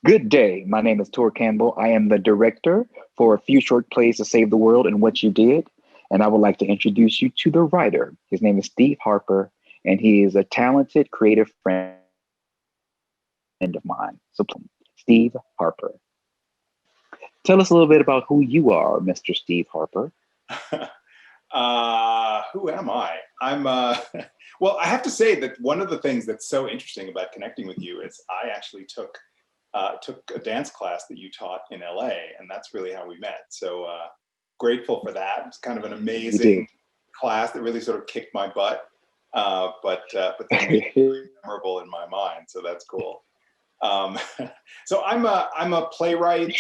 Good day. My name is Tor Campbell. I am the director for A Few Short Plays to Save the World and What You Did. And I would like to introduce you to the writer. His name is Steve Harper, and he is a talented, creative friend of mine. So, Steve Harper. Tell us a little bit about who you are, Mr. Steve Harper. Who am I? Well, I have to say that one of the things that's so interesting about connecting with you is I actually took a dance class that you taught in LA, and that's really how we met. So grateful for that. It's kind of an amazing class that really sort of kicked my butt, but then made it really memorable in my mind. So that's cool. So I'm a playwright,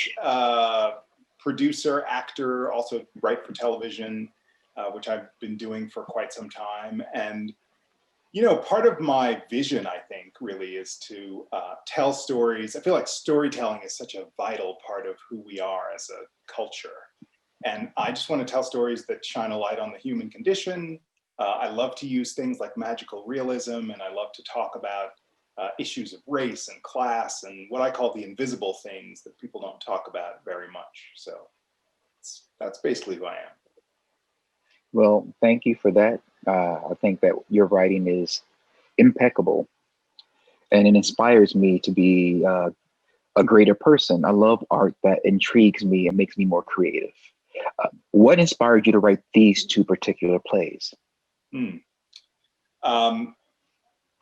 producer, actor, also write for television, which I've been doing for quite some time. And you know, part of my vision, I think, really is to tell stories. I feel like storytelling is such a vital part of who we are as a culture. And I just want to tell stories that shine a light on the human condition. I love to use things like magical realism, and I love to talk about issues of race and class and what I call the invisible things that people don't talk about very much. So that's basically who I am. Well, thank you for that. I think that your writing is impeccable, and it inspires me to be a greater person. I love art that intrigues me and makes me more creative. What inspired you to write these two particular plays?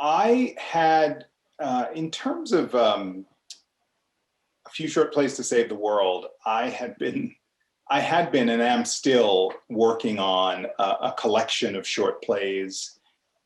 I had, in terms of A Few Short Plays to Save the World, I had been and am still working on a collection of short plays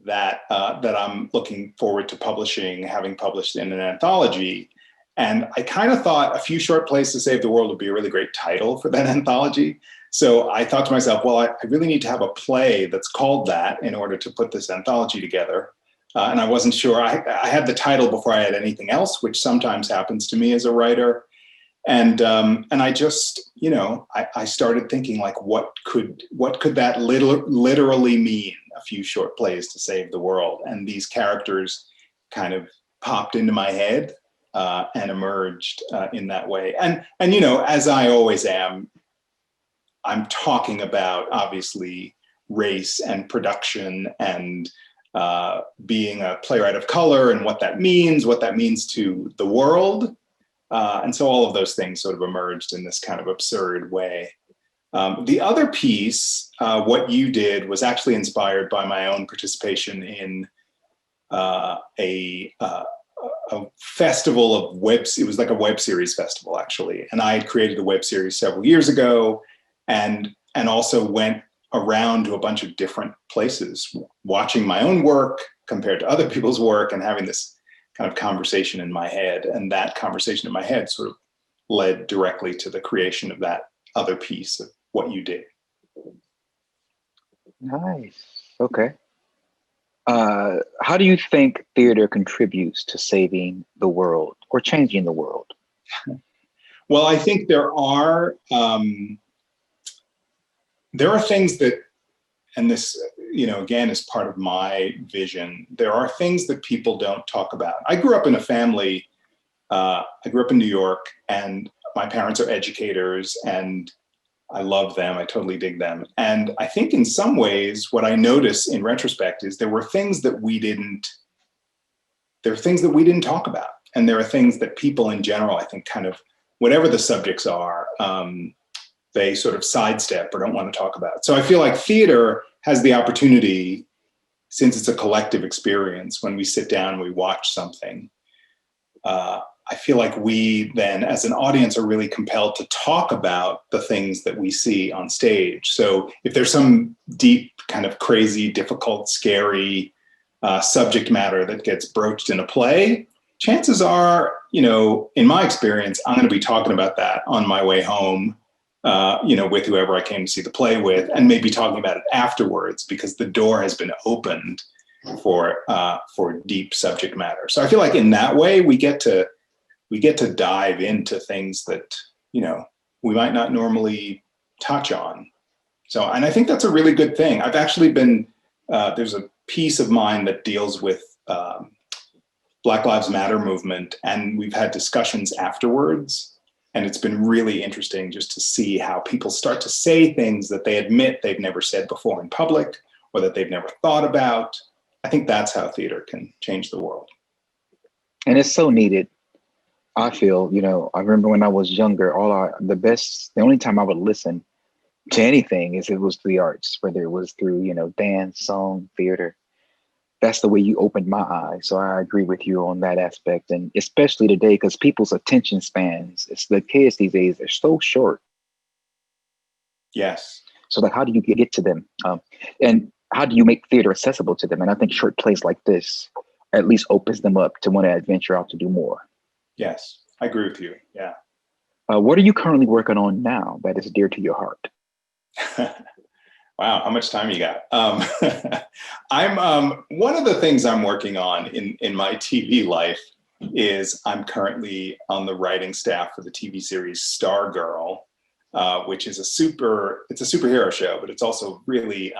that I'm looking forward to publishing, having published in an anthology. And I kind of thought A Few Short Plays to Save the World would be a really great title for that anthology. So I thought to myself, well, I really need to have a play that's called that in order to put this anthology together. And I wasn't sure. I had the title before I had anything else, which sometimes happens to me as a writer. And I just, you know, I started thinking, like, what could that literally mean? A few short plays to save the world. And these characters kind of popped into my head and emerged in that way. And you know, as I always am, I'm talking about obviously race and production and being a playwright of color and what that means to the world. And so all of those things sort of emerged in this kind of absurd way. The other piece, What You Did, was actually inspired by my own participation in a festival of it was like a web series festival, actually. And I had created a web series several years ago and also went around to a bunch of different places, watching my own work compared to other people's work and having this kind of conversation in my head. And that conversation in my head sort of led directly to the creation of that other piece of What You Did. Nice. Okay. How do you think theater contributes to saving the world or changing the world? Well, I think there are things that, and this, you know, again, is part of my vision. There are things that people don't talk about. I grew up in a family, I grew up in New York, and my parents are educators, and I love them. I totally dig them. And I think in some ways, what I notice in retrospect is there were things that we didn't talk about. And there are things that people in general, I think, kind of, whatever the subjects are, they sort of sidestep or don't want to talk about. So I feel like theater has the opportunity, since it's a collective experience, when we sit down and we watch something, I feel like we then, as an audience, are really compelled to talk about the things that we see on stage. So if there's some deep, kind of crazy, difficult, scary subject matter that gets broached in a play, chances are, you know, in my experience, I'm going to be talking about that on my way home, you know, with whoever I came to see the play with, and maybe talking about it afterwards because the door has been opened for deep subject matter. So I feel like in that way we get to dive into things that, you know, we might not normally touch on. So, and I think that's a really good thing. I've actually been there's a piece of mine that deals with Black Lives Matter movement, and we've had discussions afterwards. And it's been really interesting just to see how people start to say things that they admit they've never said before in public or that they've never thought about. I think that's how theater can change the world. And it's so needed. I feel, I remember when I was younger, the only time I would listen to anything is it was through the arts, whether it was through, dance, song, theater. That's the way you opened my eyes. So I agree with you on that aspect. And especially today, because people's attention spans, it's the kids these days, they're so short. Yes. So like, how do you get to them? And how do you make theater accessible to them? And I think short plays like this at least opens them up to want to venture out to do more. Yes, I agree with you. Yeah. What are you currently working on now that is dear to your heart? Wow, how much time you got? I'm one of the things I'm working on in my TV life is I'm currently on the writing staff for the TV series Stargirl, which is it's a superhero show, but it's also really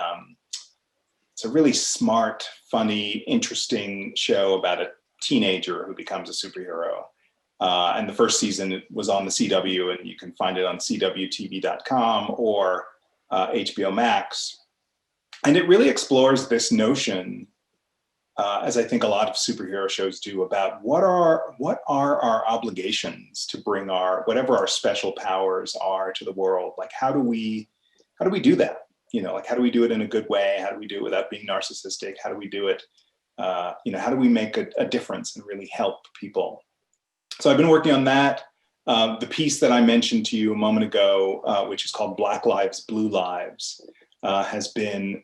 it's a really smart, funny, interesting show about a teenager who becomes a superhero. And the first season was on the CW, and you can find it on cwtv.com or HBO Max. And it really explores this notion, as I think a lot of superhero shows do, about what are our obligations to bring whatever our special powers are to the world. Like, how do we do that? Like, how do we do it in a good way? How do we do it without being narcissistic? How do we do it? How do we make a difference and really help people? So I've been working on that. The piece that I mentioned to you a moment ago, which is called Black Lives, Blue Lives, has been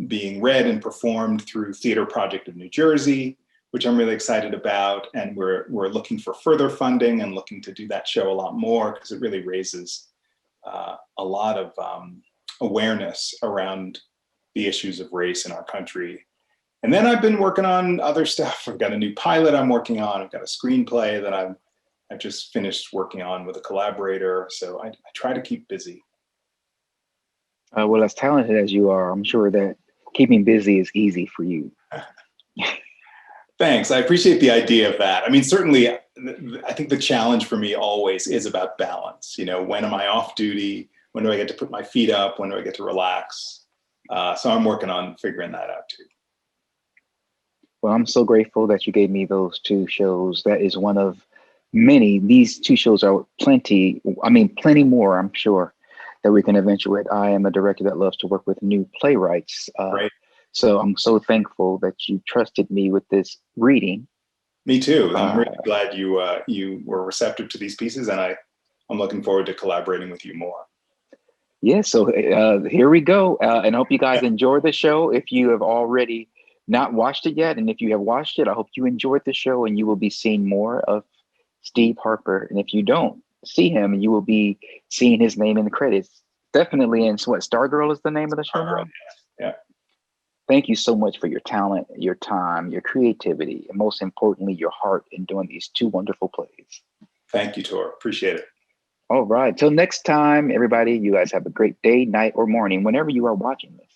being read and performed through Theater Project of New Jersey, which I'm really excited about. And we're looking for further funding and looking to do that show a lot more, because it really raises a lot of awareness around the issues of race in our country. And then I've been working on other stuff. I've got a new pilot I'm working on. I've got a screenplay that I've just finished working on with a collaborator. So I try to keep busy. Well, as talented as you are, I'm sure that keeping busy is easy for you. Thanks. I appreciate the idea of that. I mean, certainly, I think the challenge for me always is about balance. When am I off duty? When do I get to put my feet up? When do I get to relax? So I'm working on figuring that out too. Well, I'm so grateful that you gave me those two shows. That is one of many. These two shows are plenty more, I'm sure, that we can eventuate. I am a director that loves to work with new playwrights. Right. So I'm so thankful that you trusted me with this reading. Me too. I'm really glad you were receptive to these pieces, and I'm looking forward to collaborating with you more. Yeah, so here we go. And I hope you guys enjoy the show. If you have already not watched it yet, and if you have watched it, I hope you enjoyed the show and you will be seeing more of Steve Harper. And if you don't see him, you will be seeing his name in the credits. Definitely in Stargirl is the name of the show now? Yeah. Thank you so much for your talent, your time, your creativity, and most importantly, your heart in doing these two wonderful plays. Thank you, Tor. Appreciate it. All right. Till next time, everybody, you guys have a great day, night, or morning, whenever you are watching this.